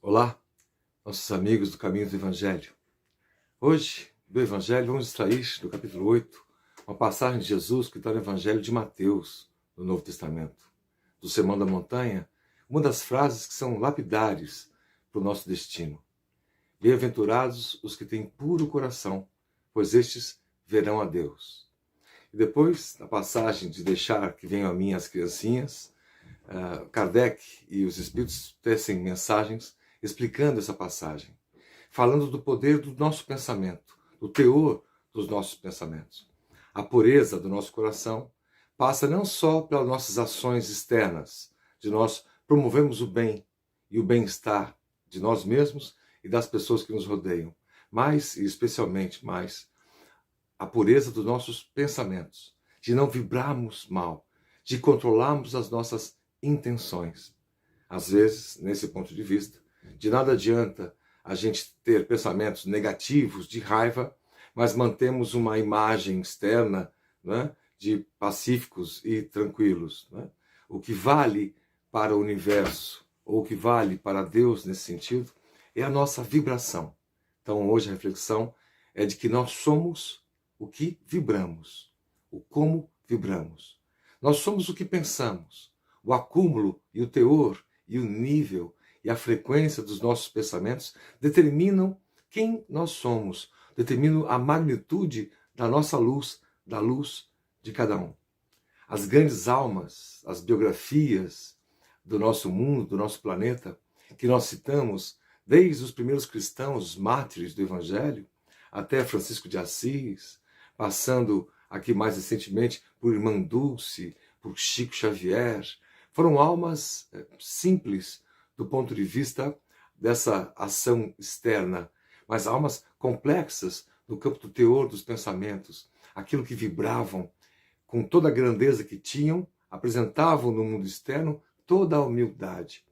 Olá, nossos amigos do Caminho do Evangelho. Hoje, do Evangelho, vamos extrair do capítulo 8 uma passagem de Jesus que está no Evangelho de Mateus, no Novo Testamento. Do Sermão da Montanha, uma das frases que são lapidares para o nosso destino. Bem-aventurados os que têm puro coração, pois estes verão a Deus. E depois, na passagem de deixar que venham a mim as criancinhas, Kardec e os Espíritos tecem mensagens explicando essa passagem, falando do poder do nosso pensamento, do teor dos nossos pensamentos. A pureza do nosso coração passa não só pelas nossas ações externas, de nós promovermos o bem e o bem-estar de nós mesmos e das pessoas que nos rodeiam, mas, e especialmente mais, a pureza dos nossos pensamentos, de não vibrarmos mal, de controlarmos as nossas intenções. Às vezes, nesse ponto de vista, de nada adianta a gente ter pensamentos negativos, de raiva, mas mantemos uma imagem externa, né, de pacíficos e tranquilos. Né? O que vale para o universo, ou o que vale para Deus nesse sentido, é a nossa vibração. Então, hoje a reflexão é de que nós somos o que vibramos, o como vibramos. Nós somos o que pensamos, o acúmulo e o teor e o nível e a frequência dos nossos pensamentos determinam quem nós somos, determinam a magnitude da nossa luz, da luz de cada um. As grandes almas, as biografias do nosso mundo, do nosso planeta, que nós citamos, desde os primeiros cristãos, os mártires do Evangelho, até Francisco de Assis, passando aqui mais recentemente por Irmã Dulce, por Chico Xavier, foram almas simples do ponto de vista dessa ação externa, mas almas complexas no campo do teor dos pensamentos, aquilo que vibravam com toda a grandeza que tinham, apresentavam no mundo externo toda a humildade.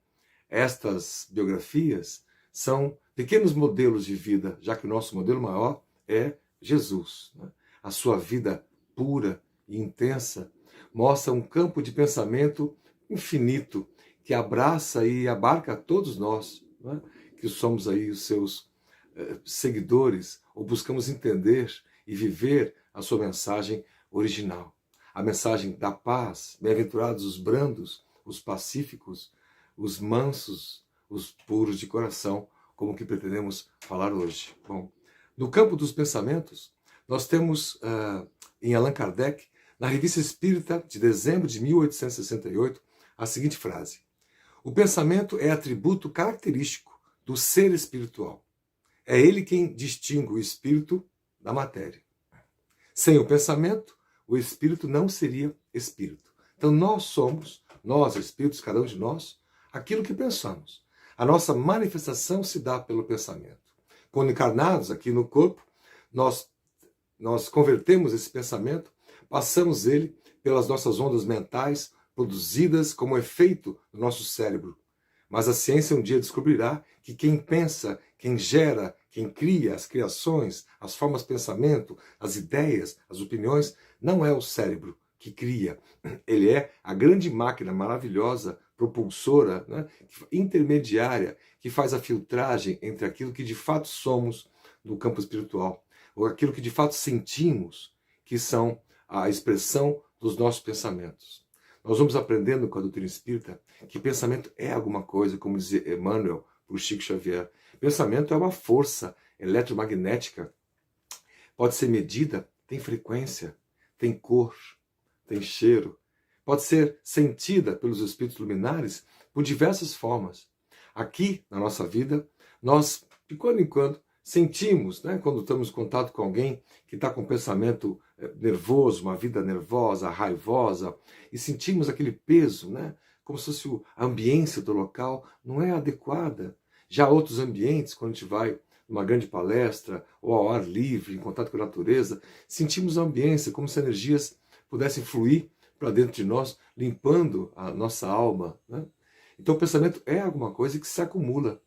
Estas biografias são pequenos modelos de vida, já que o nosso modelo maior é Jesus. Né? A sua vida pura e intensa mostra um campo de pensamento infinito, que abraça e abarca todos nós, né? Que somos aí os seus seguidores, ou buscamos entender e viver a sua mensagem original. A mensagem da paz, bem-aventurados os brandos, os pacíficos, os mansos, os puros de coração, como que pretendemos falar hoje. Bom, no campo dos pensamentos, nós temos em Allan Kardec, na Revista Espírita de dezembro de 1868, a seguinte frase: o pensamento é atributo característico do ser espiritual. É ele quem distingue o espírito da matéria. Sem o pensamento, o espírito não seria espírito. Então nós somos, nós espíritos, cada um de nós, aquilo que pensamos. A nossa manifestação se dá pelo pensamento. Quando encarnados aqui no corpo, nós convertemos esse pensamento, passamos ele pelas nossas ondas mentais, produzidas como efeito do nosso cérebro. Mas a ciência um dia descobrirá que quem pensa, quem gera, quem cria as criações, as formas de pensamento, as ideias, as opiniões, não é o cérebro que cria. Ele é a grande máquina maravilhosa, propulsora, né, intermediária, que faz a filtragem entre aquilo que de fato somos no campo espiritual, ou aquilo que de fato sentimos, que são a expressão dos nossos pensamentos. Nós vamos aprendendo com a doutrina espírita que pensamento é alguma coisa, como dizia Emmanuel por Chico Xavier. Pensamento é uma força eletromagnética, pode ser medida, tem frequência, tem cor, tem cheiro, pode ser sentida pelos espíritos luminares por diversas formas. Aqui, na nossa vida, nós, de quando em quando, sentimos, né, quando estamos em contato com alguém que está com um pensamento nervoso, uma vida nervosa, raivosa, e sentimos aquele peso, né, como se fosse a ambiência do local não é adequada. Já outros ambientes, quando a gente vai numa grande palestra ou ao ar livre, em contato com a natureza, sentimos a ambiência, como se energias pudessem fluir para dentro de nós, limpando a nossa alma. Né? Então o pensamento é alguma coisa que se acumula.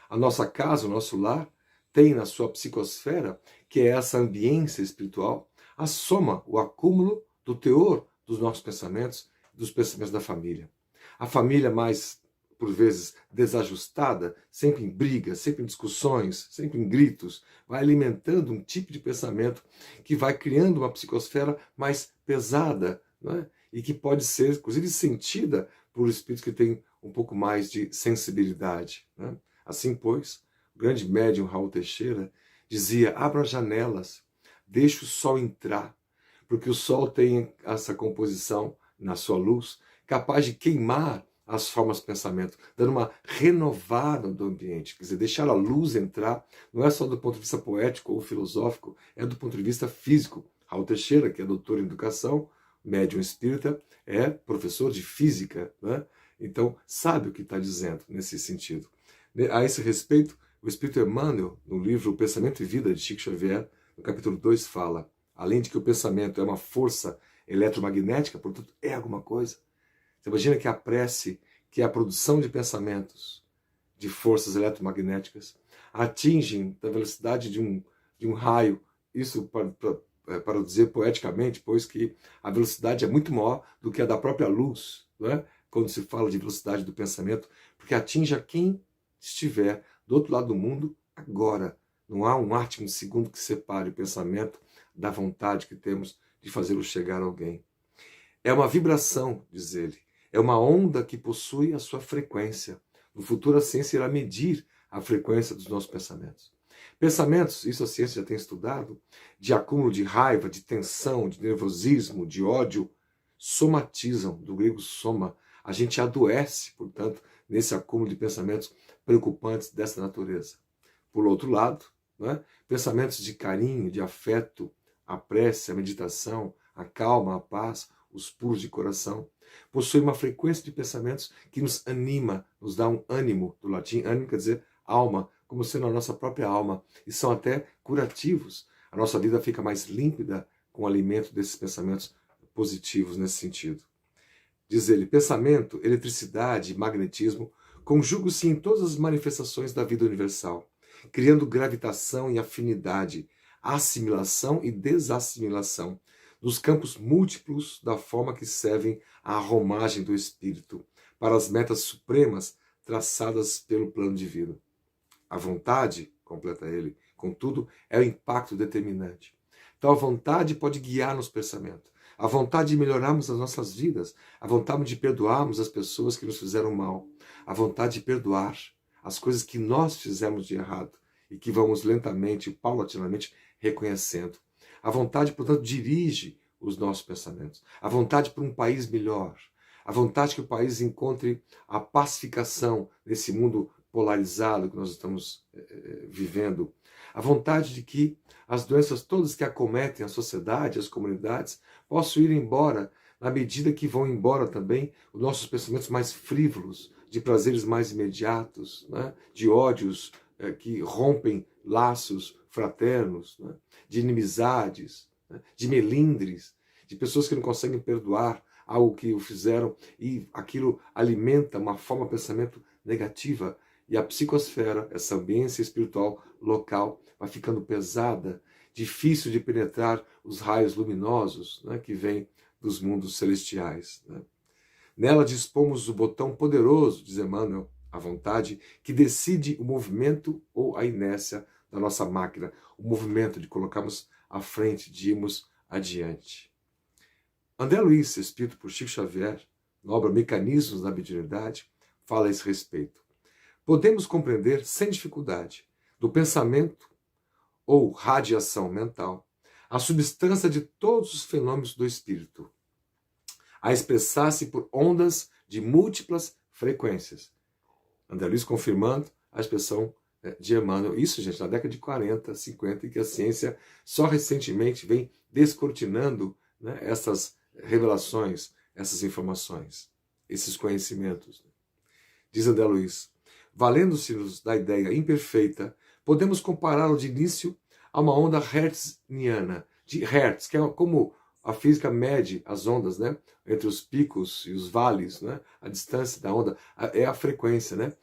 A nossa casa, o nosso lar, tem na sua psicosfera, que é essa ambiência espiritual, a soma, o acúmulo do teor dos nossos pensamentos, dos pensamentos da família. A família mais por vezes desajustada, sempre em brigas, sempre em discussões, sempre em gritos, vai alimentando um tipo de pensamento que vai criando uma psicosfera mais pesada, né? E que pode ser, inclusive, sentida por espíritos que têm um pouco mais de sensibilidade, né? Assim, pois, o grande médium Raul Teixeira dizia: abra as janelas, deixe o sol entrar, porque o sol tem essa composição na sua luz capaz de queimar as formas de pensamento, dando uma renovada do ambiente. Quer dizer, deixar a luz entrar não é só do ponto de vista poético ou filosófico, é do ponto de vista físico. Raul Teixeira, que é doutor em educação, médium espírita, é professor de física, né? Então sabe o que está dizendo nesse sentido. A esse respeito, o Espírito Emmanuel, no livro O Pensamento e Vida de Chico Xavier, no capítulo 2, fala: além de que o pensamento é uma força eletromagnética, portanto é alguma coisa. Você imagina que a prece, que é a produção de pensamentos, de forças eletromagnéticas, atingem a velocidade de um raio. Isso para dizer poeticamente, pois que a velocidade é muito maior do que a da própria luz, não é? Quando se fala de velocidade do pensamento, porque atinge a quem estiver do outro lado do mundo agora. Não há um átimo de segundo que separe o pensamento da vontade que temos de fazê-lo chegar a alguém. É uma vibração, diz ele. É uma onda que possui a sua frequência. No futuro, a ciência irá medir a frequência dos nossos pensamentos. Pensamentos, isso a ciência já tem estudado, de acúmulo de raiva, de tensão, de nervosismo, de ódio, somatizam, do grego soma. A gente adoece, portanto, nesse acúmulo de pensamentos preocupantes dessa natureza. Por outro lado, né, pensamentos de carinho, de afeto, a prece, a meditação, a calma, a paz, os puros de coração, possui uma frequência de pensamentos que nos anima, nos dá um ânimo, do latim ânimo quer dizer alma, como sendo a nossa própria alma, e são até curativos. A nossa vida fica mais límpida com o alimento desses pensamentos positivos nesse sentido. Diz ele: pensamento, eletricidade e magnetismo conjugam-se em todas as manifestações da vida universal, criando gravitação e afinidade, assimilação e desassimilação, nos campos múltiplos da forma que servem à romagem do espírito, para as metas supremas traçadas pelo plano divino. A vontade, completa ele, contudo, é o impacto determinante. Tal vontade pode guiar nos pensamentos. A vontade de melhorarmos as nossas vidas, a vontade de perdoarmos as pessoas que nos fizeram mal, a vontade de perdoar as coisas que nós fizemos de errado e que vamos lentamente, paulatinamente reconhecendo. A vontade, portanto, dirige os nossos pensamentos. A vontade por um país melhor. A vontade que o país encontre a pacificação nesse mundo polarizado que nós estamos vivendo. A vontade de que as doenças todas que acometem a sociedade, as comunidades, possam ir embora, na medida que vão embora também os nossos pensamentos mais frívolos, de prazeres mais imediatos, né? De ódios que rompem laços fraternos, né? De inimizades, né? De melindres, de pessoas que não conseguem perdoar algo que o fizeram e aquilo alimenta uma forma de pensamento negativa. E a psicosfera, essa ambiência espiritual local, vai ficando pesada, difícil de penetrar os raios luminosos, né, que vêm dos mundos celestiais. Né. Nela dispomos o botão poderoso, diz Emmanuel, a vontade, que decide o movimento ou a inércia da nossa máquina, o movimento de colocarmos à frente, de irmos adiante. André Luiz, escrito por Chico Xavier, na obra Mecanismos da Mediunidade, fala a esse respeito. Podemos compreender sem dificuldade do pensamento ou radiação mental a substância de todos os fenômenos do espírito, a expressar-se por ondas de múltiplas frequências. André Luiz confirmando a expressão de Emmanuel. Isso, gente, na década de 40, 50, e que a ciência só recentemente vem descortinando, né, essas revelações, essas informações, esses conhecimentos. Diz André Luiz: valendo-se-nos da ideia imperfeita, podemos compará-lo de início a uma onda hertziana, de Hertz, que é como a física mede as ondas, né? Entre os picos e os vales, né? A distância da onda é a frequência, né?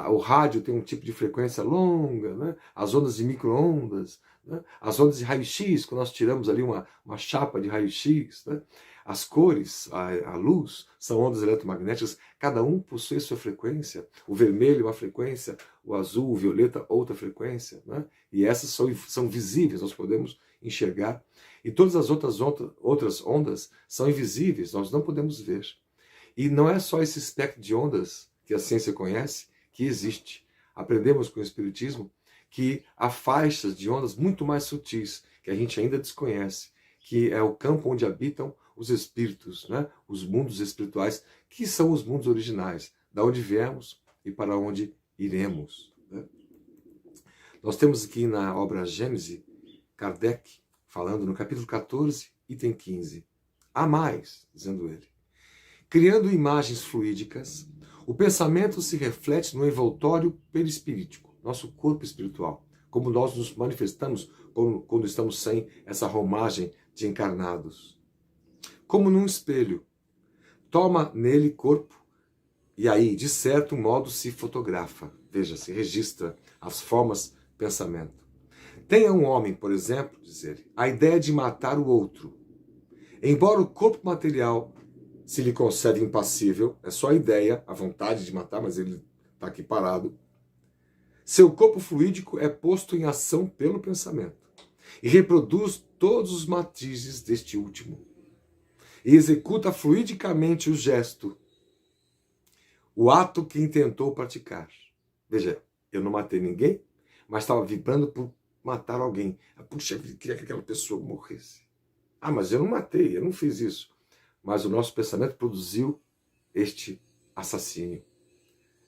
O rádio tem um tipo de frequência longa, né? As ondas de micro-ondas, né? As ondas de raio-x, quando nós tiramos ali uma chapa de raio-x, né? As cores, a luz, são ondas eletromagnéticas, cada um possui sua frequência. O vermelho é uma frequência, o azul, o violeta, outra frequência. Né? E essas são visíveis, nós podemos enxergar. E todas as outras ondas são invisíveis, nós não podemos ver. E não é só esse espectro de ondas que a ciência conhece que existe. Aprendemos com o Espiritismo que há faixas de ondas muito mais sutis, que a gente ainda desconhece, que é o campo onde habitam os espíritos, né? Os mundos espirituais, que são os mundos originais, da onde viemos e para onde iremos. Né? Nós temos aqui na obra Gênese, Kardec, falando no capítulo 14, item 15. Há mais, dizendo ele. Criando imagens fluídicas, o pensamento se reflete no envoltório perispirítico, nosso corpo espiritual, como nós nos manifestamos quando estamos sem essa romagem de encarnados. Como num espelho, toma nele corpo e aí, de certo modo, se fotografa, veja, se registra as formas pensamento. Tenha um homem, por exemplo, diz ele, a ideia de matar o outro. Embora o corpo material se lhe concede impassível, é só a ideia, a vontade de matar, mas ele está aqui parado. Seu corpo fluídico é posto em ação pelo pensamento e reproduz todos os matizes deste último. E executa fluidicamente o gesto, o ato que intentou praticar. Veja, eu não matei ninguém, mas estava vibrando por matar alguém. Puxa, eu queria que aquela pessoa morresse. Ah, mas eu não matei, eu não fiz isso. Mas o nosso pensamento produziu este assassínio,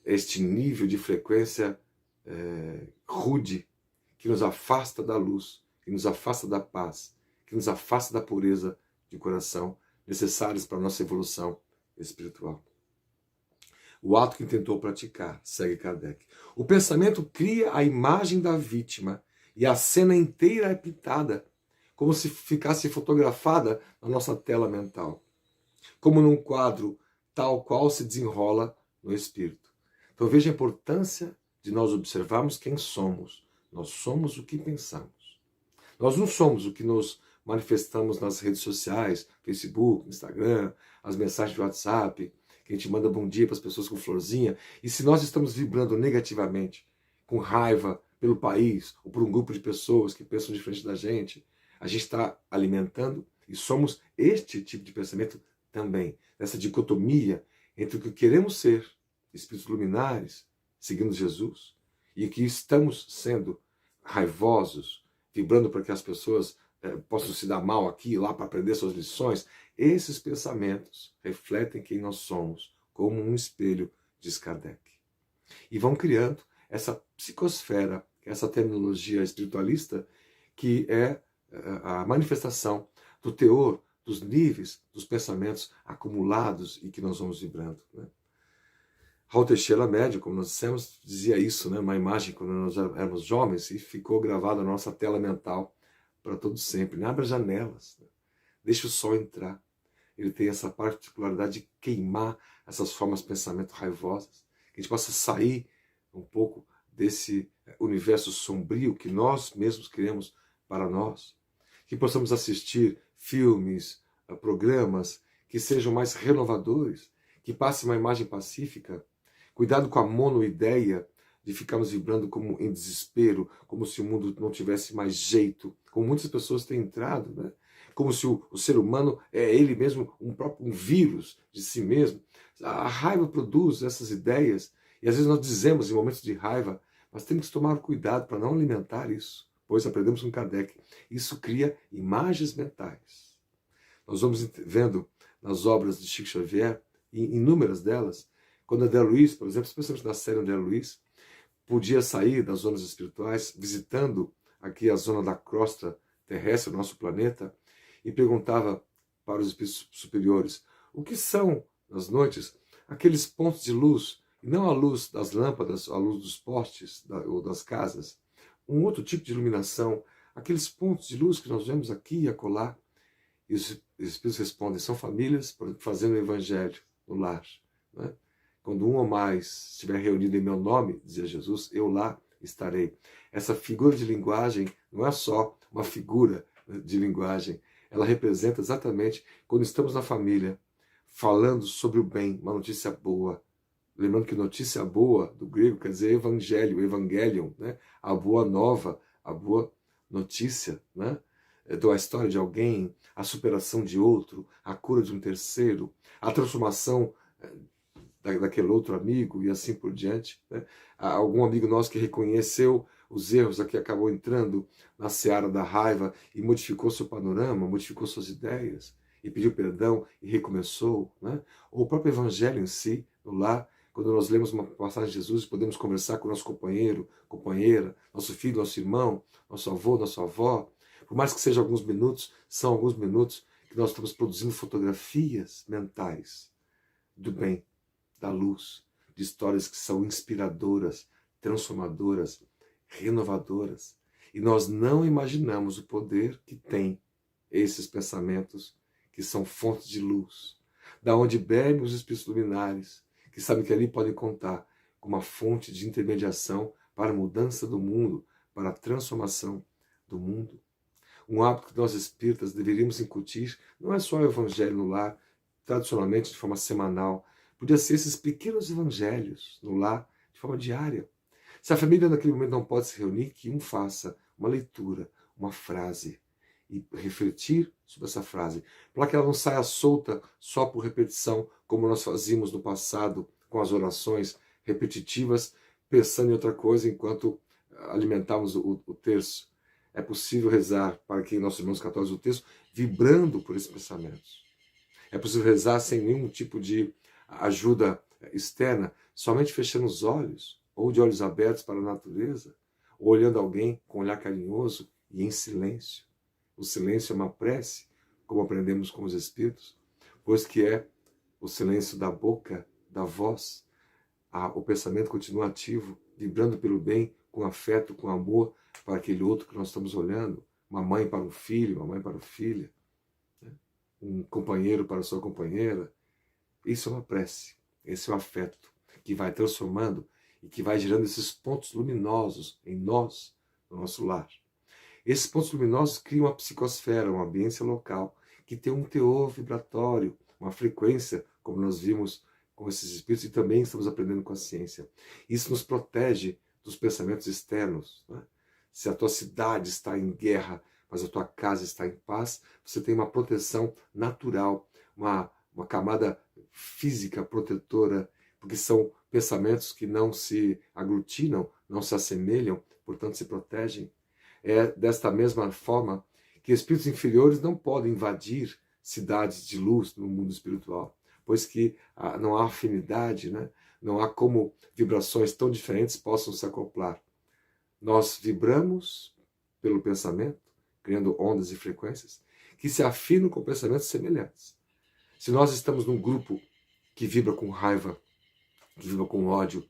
este nível de frequência rude, que nos afasta da luz, que nos afasta da paz, que nos afasta da pureza de coração, necessários para a nossa evolução espiritual. O ato que tentou praticar, segue Kardec. O pensamento cria a imagem da vítima e a cena inteira é pintada, como se ficasse fotografada na nossa tela mental, como num quadro tal qual se desenrola no espírito. Então veja a importância de nós observarmos quem somos. Nós somos o que pensamos. Nós não somos o que nos manifestamos nas redes sociais, Facebook, Instagram, as mensagens de WhatsApp, que a gente manda bom dia para as pessoas com florzinha. E se nós estamos vibrando negativamente, com raiva pelo país, ou por um grupo de pessoas que pensam diferente da gente, a gente está alimentando e somos este tipo de pensamento também. Essa dicotomia entre o que queremos ser, espíritos luminares, seguindo Jesus, e que estamos sendo raivosos, vibrando para que as pessoas possam se dar mal aqui e lá para aprender suas lições. Esses pensamentos refletem quem nós somos, como um espelho, diz Kardec. E vão criando essa psicosfera, essa terminologia espiritualista, que é a manifestação do teor, dos níveis, dos pensamentos acumulados e que nós vamos vibrando. Né? Raul Teixeira Médio, como nós dissemos, dizia isso, né? Uma imagem quando nós éramos jovens e ficou gravada na nossa tela mental para todo sempre. Abra janelas, né? Deixe o sol entrar. Ele tem essa particularidade de queimar essas formas de pensamento raivosas, que a gente possa sair um pouco desse universo sombrio que nós mesmos criamos para nós, que possamos assistir filmes, programas que sejam mais renovadores, que passem uma imagem pacífica. Cuidado com a monoideia de ficarmos vibrando como em desespero, como se o mundo não tivesse mais jeito, como muitas pessoas têm entrado, né? Como se o ser humano é ele mesmo um vírus de si mesmo. A raiva produz essas ideias, e às vezes nós dizemos em momentos de raiva, mas temos que tomar cuidado para não alimentar isso, pois aprendemos com Kardec, isso cria imagens mentais. Nós vamos vendo nas obras de Chico Xavier, inúmeras delas, quando André Luiz, por exemplo, especialmente na série André Luiz, podia sair das zonas espirituais, visitando aqui a zona da crosta terrestre, do nosso planeta, e perguntava para os espíritos superiores o que são, nas noites, aqueles pontos de luz, e não a luz das lâmpadas, a luz dos postes ou das casas, um outro tipo de iluminação, aqueles pontos de luz que nós vemos aqui e acolá. E os espíritos respondem, são famílias fazendo o evangelho no lar. Né? Quando um ou mais estiver reunido em meu nome, dizia Jesus, eu lá estarei. Essa figura de linguagem não é só uma figura de linguagem, ela representa exatamente quando estamos na família, falando sobre o bem, uma notícia boa. Lembrando que notícia boa, do grego, quer dizer evangelho, evangelion, né? A boa nova, a boa notícia, né? Da história de alguém, a superação de outro, a cura de um terceiro, a transformação daquele outro amigo e assim por diante. Né? Algum amigo nosso que reconheceu os erros, aqui acabou entrando na seara da raiva e modificou seu panorama, modificou suas ideias e pediu perdão e recomeçou. Né? Ou o próprio evangelho em si, no lar, quando nós lemos uma passagem de Jesus e podemos conversar com o nosso companheiro, companheira, nosso filho, nosso irmão, nosso avô, nossa avó, por mais que sejam alguns minutos, são alguns minutos que nós estamos produzindo fotografias mentais do bem, da luz, de histórias que são inspiradoras, transformadoras, renovadoras. E nós não imaginamos o poder que tem esses pensamentos que são fontes de luz, da onde bebem os espíritos luminares, que sabem que ali podem contar com uma fonte de intermediação para a mudança do mundo, para a transformação do mundo. Um hábito que nós espíritas deveríamos incutir não é só o evangelho no lar, tradicionalmente de forma semanal. Podia ser esses pequenos evangelhos no lar, de forma diária. Se a família naquele momento não pode se reunir, que um faça uma leitura, uma frase, e refletir sobre essa frase, para que ela não saia solta só por repetição, como nós fazíamos no passado com as orações repetitivas, pensando em outra coisa enquanto alimentávamos o terço. É possível rezar para que nossos irmãos católicos o texto vibrando por esses pensamentos. É possível rezar sem nenhum tipo de ajuda externa, somente fechando os olhos, ou de olhos abertos para a natureza, ou olhando alguém com um olhar carinhoso e em silêncio. O silêncio é uma prece, como aprendemos com os Espíritos, pois que é o silêncio da boca, da voz. O pensamento continua ativo, vibrando pelo bem, com afeto, com amor, para aquele outro que nós estamos olhando. Uma mãe para um filho, uma mãe para o filho, né? Um companheiro para a sua companheira. Isso é uma prece, esse é o afeto que vai transformando e que vai gerando esses pontos luminosos em nós, no nosso lar. Esses pontos luminosos criam uma psicosfera, uma ambiência local, que tem um teor vibratório, uma frequência, como nós vimos com esses espíritos e também estamos aprendendo com a ciência. Isso nos protege dos pensamentos externos. Né? Se a tua cidade está em guerra, mas a tua casa está em paz, você tem uma proteção natural, uma camada física protetora, porque são pensamentos que não se aglutinam, não se assemelham, portanto se protegem. É desta mesma forma que espíritos inferiores não podem invadir cidades de luz no mundo espiritual, pois que não há afinidade, né? Não há como vibrações tão diferentes possam se acoplar. Nós vibramos pelo pensamento, criando ondas e frequências que se afinam com pensamentos semelhantes. Se nós estamos num grupo que vibra com raiva, que vibra com ódio,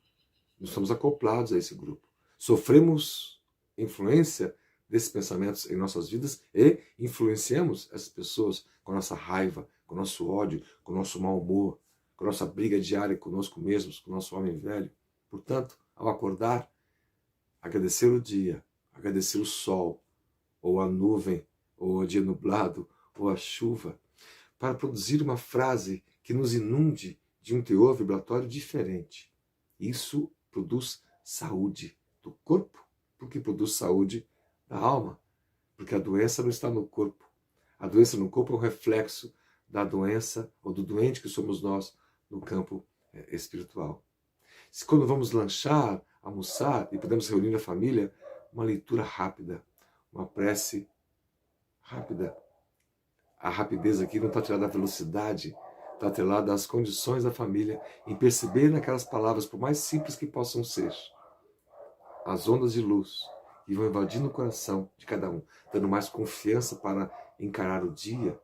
nós estamos acoplados a esse grupo. Sofremos influência desses pensamentos em nossas vidas e influenciamos essas pessoas com a nossa raiva, com o nosso ódio, com o nosso mau humor, com a nossa briga diária conosco mesmos, com o nosso homem velho. Portanto, ao acordar, agradecer o dia, agradecer o sol, ou a nuvem, ou o dia nublado, ou a chuva, para produzir uma frase que nos inunde de um teor vibratório diferente. Isso produz saúde do corpo, porque produz saúde da alma, porque a doença não está no corpo. A doença no corpo é um reflexo da doença ou do doente que somos nós no campo espiritual. Se quando vamos lanchar, almoçar e podemos reunir a família, uma leitura rápida, uma prece rápida. A rapidez aqui não está atrelada à velocidade, está atrelada às condições da família, em perceber naquelas palavras, por mais simples que possam ser, as ondas de luz que vão invadindo o coração de cada um, dando mais confiança para encarar o dia,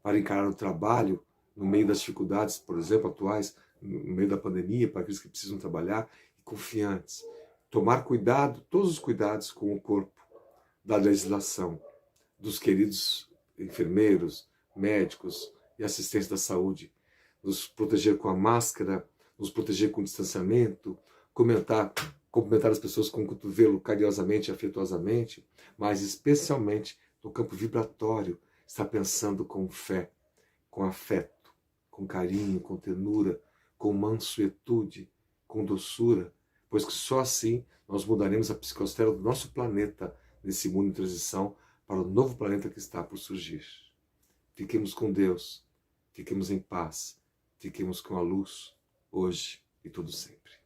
para encarar o trabalho, no meio das dificuldades, por exemplo, atuais, no meio da pandemia, para aqueles que precisam trabalhar, e confiantes. Tomar cuidado, todos os cuidados com o corpo, da legislação, dos queridos enfermeiros, médicos e assistentes da saúde. Nos proteger com a máscara, nos proteger com o distanciamento, cumprimentar as pessoas com o cotovelo carinhosamente e afetuosamente, mas especialmente no campo vibratório, está pensando com fé, com afeto, com carinho, com ternura, com mansuetude, com doçura, pois que só assim nós mudaremos a psicosfera do nosso planeta nesse mundo em transição para o novo planeta que está por surgir. Fiquemos com Deus, fiquemos em paz, fiquemos com a luz, hoje e todo sempre.